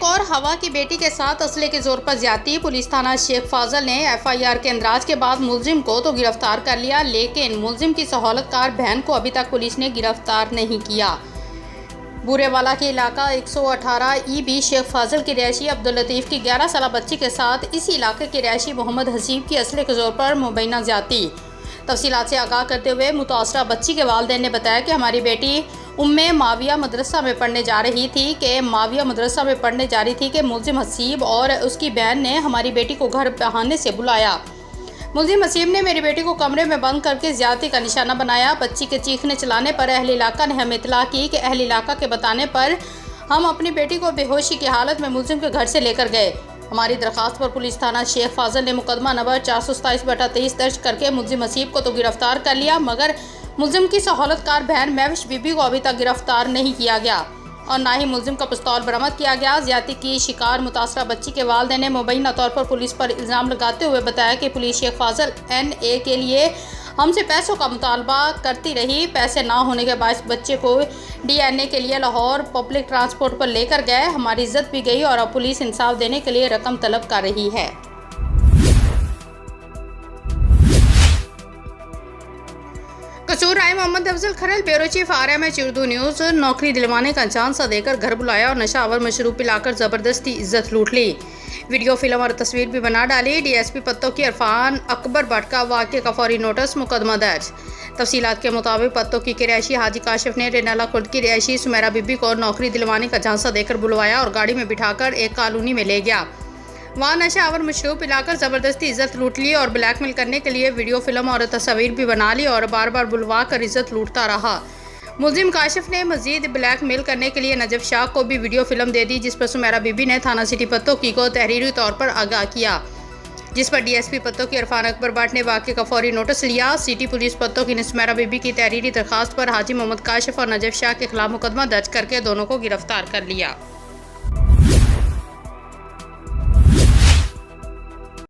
एक और हवा की बेटी के साथ असले के जोर पर ज्यादती। पुलिस थाना शेख फाजल ने एफआईआर के इंदराज के बाद मुलजिम को तो गिरफ्तार कर लिया, लेकिन मुलजिम की सहूलतकार बहन को अभी तक पुलिस ने गिरफ्तार नहीं किया। बुरेवाला के इलाका 118 EB शेख फाजल की रहायशी अब्दुल लतीफ़ की 11 साल बच्ची के साथ इसी इलाके के रहायशी मोहम्मद हसीब की असले के जोर पर मुबैना ज्यादती। तफसीलात से आगाह करते हुए मुतासरा बच्ची के वालिदैन ने बताया कि हमारी बेटी उम्मे माविया मदरसा में पढ़ने जा रही थी कि मुलजिम हसीब और उसकी बहन ने हमारी बेटी को घर बहाने से बुलाया। मुलजिम हसीब ने मेरी बेटी को कमरे में बंद करके ज्यादती का निशाना बनाया। बच्ची के चीखने चलाने पर अहले इलाका ने हमें इतला की कि अहले इलाका के बताने पर हम अपनी बेटी को बेहोशी की हालत में मुलजिम के घर से लेकर गए। हमारी दरख्वास्त पर पुलिस थाना शेख फाजल ने मुकदमा नंबर 427/23 दर्ज करके मुलजिम हसीब को तो गिरफ्तार कर लिया, मगर मुलजिम की सहूलतकार बहन महविश बीबी को अभी तक गिरफ्तार नहीं किया गया और ना ही मुलजिम का पिस्तौल बरामद किया गया। ज्यादती की शिकार मुतासरा बच्ची के वालिदैन ने मुबैना तौर पर पुलिस पर इल्ज़ाम लगाते हुए बताया कि पुलिस शेख फाजल NA के लिए हमसे पैसों का मुतालबा करती रही। पैसे ना होने के बायस बच्चे को DNA के लिए लाहौर पब्लिक ट्रांसपोर्ट पर लेकर गए। हमारी इज्जत भी गई और अब पुलिस इंसाफ देने के लिए रकम तलब कर रही है। Kasur Rai Mohammad Afzal Kharal bureau chief RMH Urdu news. नौकरी दिलवाने का झांसा देकर घर बुलाया और नशावर मशरूब पिलाकर ज़बरदस्ती इज्जत लूट ली। वीडियो फिल्म और तस्वीर भी बना डाली। DSP पत्तों की इरफान अकबर भट्ट का वाक़े का फौरी नोटिस, मुकदमा दर्ज। तफसीलात के मुताबिक पत्तों की रहायशी हाजी काशिफ ने रेनाला खुर्द की रहायशी सुमेरा बीबी को नौकरी दिलवाने का झांसा देकर बुलवाया और गाड़ी में बिठाकर एक कॉलोनी में ले गया। वहाँ नशावर मशरूब पिलाकर ज़बरदस्ती इज्जत लूट ली और ब्लैकमेल करने के लिए वीडियो फिल्म और तस्वीर भी बना ली और बार बार बुलवा कर इज्जत लूटता रहा। मुलजिम काशिफ ने मजीद ब्लैकमेल करने के लिए नजफ शाह को भी वीडियो फिल्म दे दी, जिस पर सुमेरा बीबी ने थाना सिटी पत्तों की को तहरीरी तौर पर आगाह किया, जिस पर DSP पत्तों की इरफान अकबर भट्ट ने वाक़े का फौरी नोटिस लिया। सिटी पुलिस पत्तों की ने सुमेरा बीबी की तहरीरी दरखास्त पर हाजी मोहम्मद काशिफ और नजफ शाह के खिलाफ मुकदमा दर्ज करके दोनों को गिरफ्तार कर लिया।